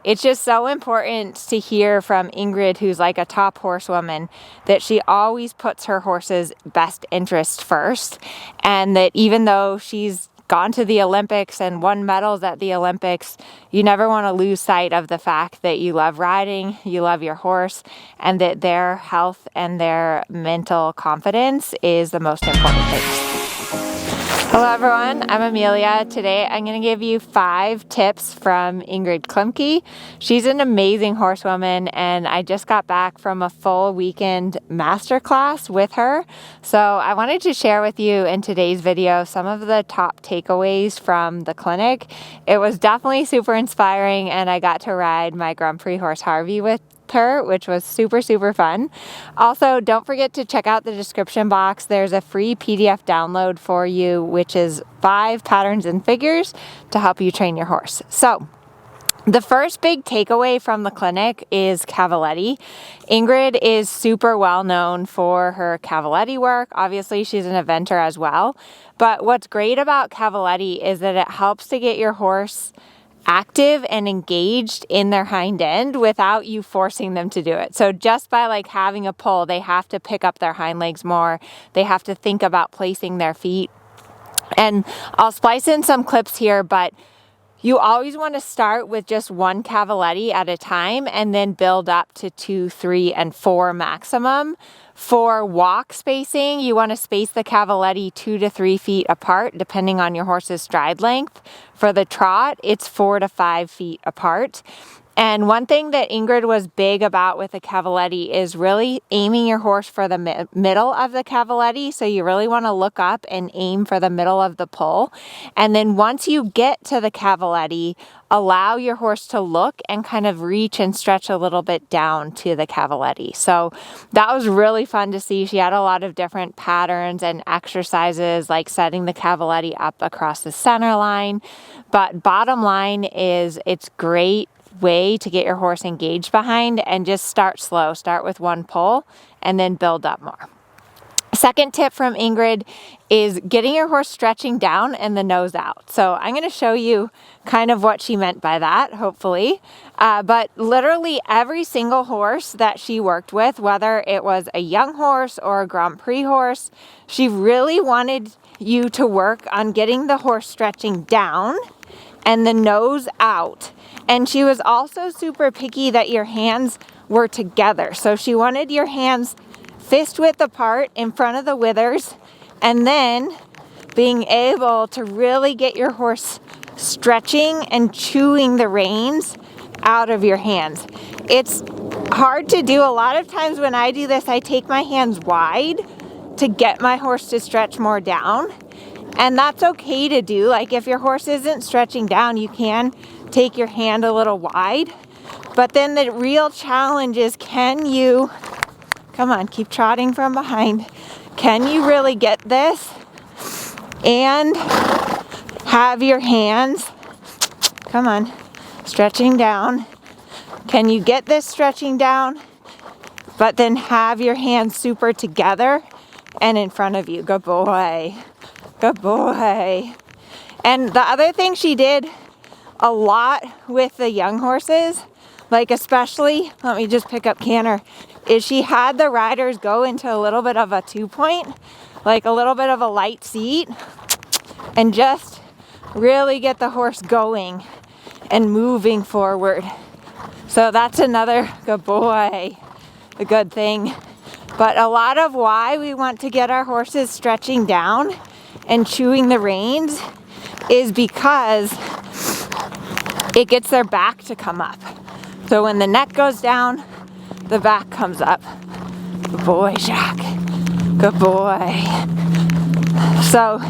it's just so important to hear from Ingrid, who's like a top horsewoman, that she always puts her horse's best interest first, and that even though she's gone to the Olympics and won medals at the Olympics, you never want to lose sight of the fact that you love riding, you love your horse, and that their health and their mental confidence is the most important thing. Hello everyone, I'm Amelia. Today I'm going to give you 5 tips from Ingrid Klimke. She's an amazing horsewoman, and I just got back from a full weekend masterclass with her. So I wanted to share with you in today's video some of the top takeaways from the clinic. It was definitely super inspiring, and I got to ride my Grand Prix horse Harvey with her, which was super fun. Also, don't forget to check out the description box. There's a free PDF download for you, which is 5 patterns and figures to help you train your horse. So the first big takeaway from the clinic is Cavaletti. Ingrid is super well known for her Cavaletti work. Obviously, she's an eventer as well. But what's great about Cavaletti is that it helps to get your horse active and engaged in their hind end without you forcing them to do it. So just by like having a pull, they have to pick up their hind legs more. They have to think about placing their feet. And I'll splice in some clips here, but you always want to start with just 1 Cavaletti at a time and then build up to 2, 3, and 4 maximum. For walk spacing, you want to space the Cavaletti 2 to 3 feet apart, depending on your horse's stride length. For the trot, it's 4 to 5 feet apart. And one thing that Ingrid was big about with the Cavaletti is really aiming your horse for the middle of the Cavaletti. So you really want to look up and aim for the middle of the pull. And then once you get to the Cavaletti, allow your horse to look and kind of reach and stretch a little bit down to the Cavaletti. So that was really fun to see. She had a lot of different patterns and exercises, like setting the Cavaletti up across the center line. But bottom line is, it's great way to get your horse engaged behind, and just start slow. Start with 1 pull and then build up more. Second tip from Ingrid is getting your horse stretching down and the nose out. So I'm going to show you kind of what she meant by that, hopefully. But literally every single horse that she worked with, whether it was a young horse or a Grand Prix horse, she really wanted you to work on getting the horse stretching down and the nose out. And she was also super picky that your hands were together. So she wanted your hands fist width apart in front of the withers, and then being able to really get your horse stretching and chewing the reins out of your hands. It's hard to do. A lot of times when I do this, I take my hands wide to get my horse to stretch more down. And that's okay to do. Like if your horse isn't stretching down, you can take your hand a little wide. But then the real challenge is, can you, come on, keep trotting from behind. Can you really get this and have your hands, come on, stretching down? Can you get this stretching down, but then have your hands super together and in front of you? Good boy. Good boy. And the other thing she did a lot with the young horses, like especially, let me just pick up Canter, is she had the riders go into a little bit of a 2-point, like a little bit of a light seat, and just really get the horse going and moving forward. So that's another good boy, a good thing. But a lot of why we want to get our horses stretching down and chewing the reins is because it gets their back to come up. So when the neck goes down, the back comes up. Good boy, Jacques. Good boy. So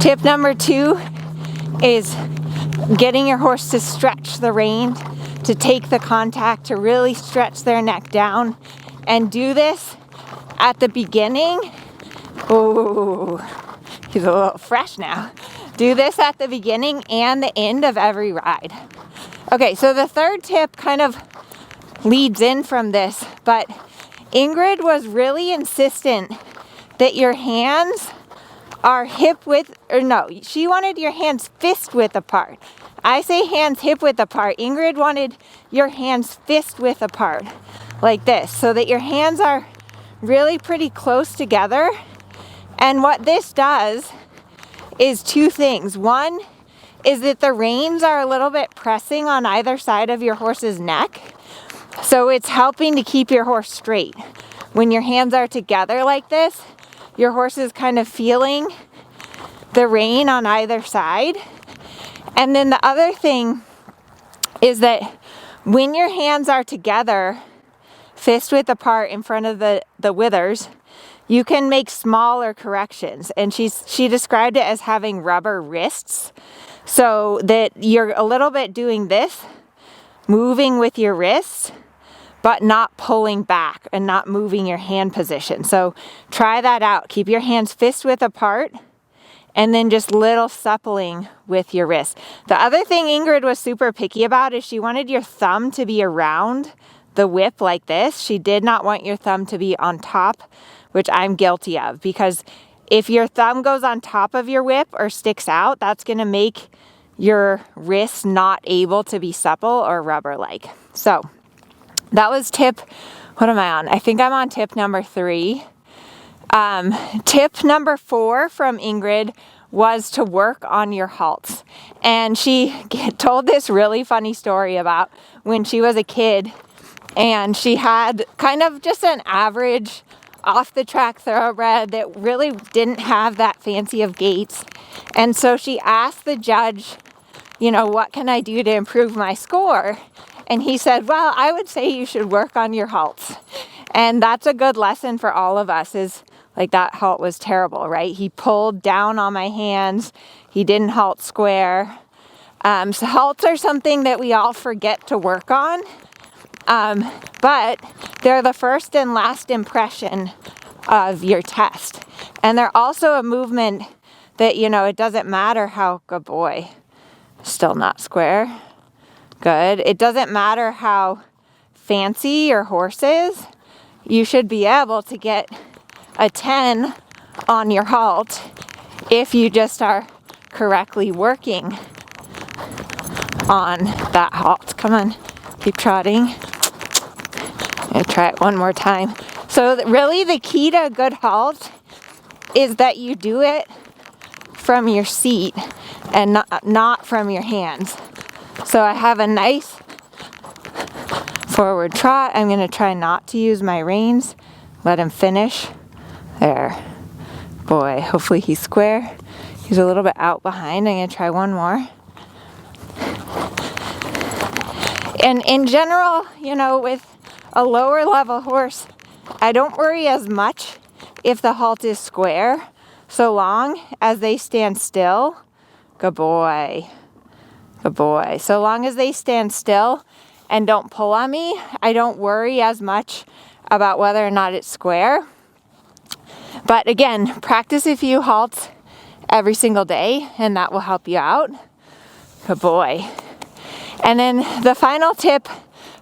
tip number 2 is getting your horse to stretch the rein, to take the contact, to really stretch their neck down. And do this at the beginning. Oh, he's a little fresh now. Do this at the beginning and the end of every ride. Okay, so the third tip kind of leads in from this, but Ingrid was really insistent that your hands are hip width, or no, she wanted your hands fist width apart. I say hands hip width apart. Ingrid wanted your hands fist width apart, like this, so that your hands are really pretty close together. And what this does is two things. One is that the reins are a little bit pressing on either side of your horse's neck. So it's helping to keep your horse straight. When your hands are together like this, your horse is kind of feeling the rein on either side. And then the other thing is that when your hands are together, fist width apart in front of the withers, you can make smaller corrections. And she described it as having rubber wrists, so that you're a little bit doing this, moving with your wrists, but not pulling back and not moving your hand position. So try that out. Keep your hands fist width apart, and then just little suppling with your wrist. The other thing Ingrid was super picky about is she wanted your thumb to be around the whip like this. She did not want your thumb to be on top, which I'm guilty of, because if your thumb goes on top of your whip or sticks out, that's gonna make your wrist not able to be supple or rubber-like. So that was tip, what am I on? I think I'm on tip number 3. Tip number 4 from Ingrid was to work on your halts. And she told this really funny story about when she was a kid and she had kind of just an average off the track thoroughbred that really didn't have that fancy of gaits. And so she asked the judge, you know, what can I do to improve my score? And he said, well, I would say you should work on your halts. And that's a good lesson for all of us, is like that halt was terrible, right? He pulled down on my hands. He didn't halt square. So halts are something that we all forget to work on. But they're the first and last impression of your test. And they're also a movement that, you know, it doesn't matter how, good boy, still not square. Good. It doesn't matter how fancy your horse is. You should be able to get a 10 on your halt if you just are correctly working on that halt. Come on, keep trotting. I'm gonna try it one more time. So really the key to a good halt is that you do it from your seat and not from your hands. So I have a nice forward trot. I'm gonna try not to use my reins. Let him finish. There. Boy, hopefully he's square. He's a little bit out behind. I'm gonna try one more. And in general, you know, with a lower level horse, I don't worry as much if the halt is square, so long as they stand still. Good boy. Good boy. So long as they stand still and don't pull on me, I don't worry as much about whether or not it's square. But again, practice a few halts every single day, and that will help you out. Good boy. And then the final tip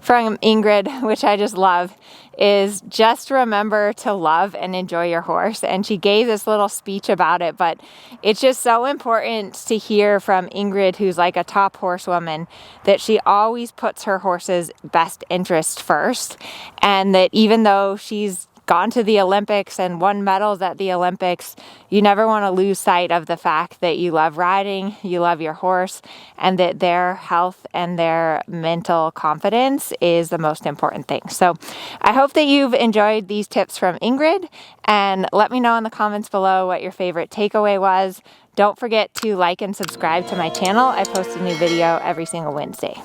from Ingrid, which I just love, is just remember to love and enjoy your horse. And she gave this little speech about it, but it's just so important to hear from Ingrid, who's like a top horsewoman, that she always puts her horse's best interest first. And that even though she's gone to the Olympics and won medals at the Olympics, you never want to lose sight of the fact that you love riding, you love your horse, and that their health and their mental confidence is the most important thing. So I hope that you've enjoyed these tips from Ingrid, and let me know in the comments below what your favorite takeaway was. Don't forget to like and subscribe to my channel. I post a new video every single Wednesday.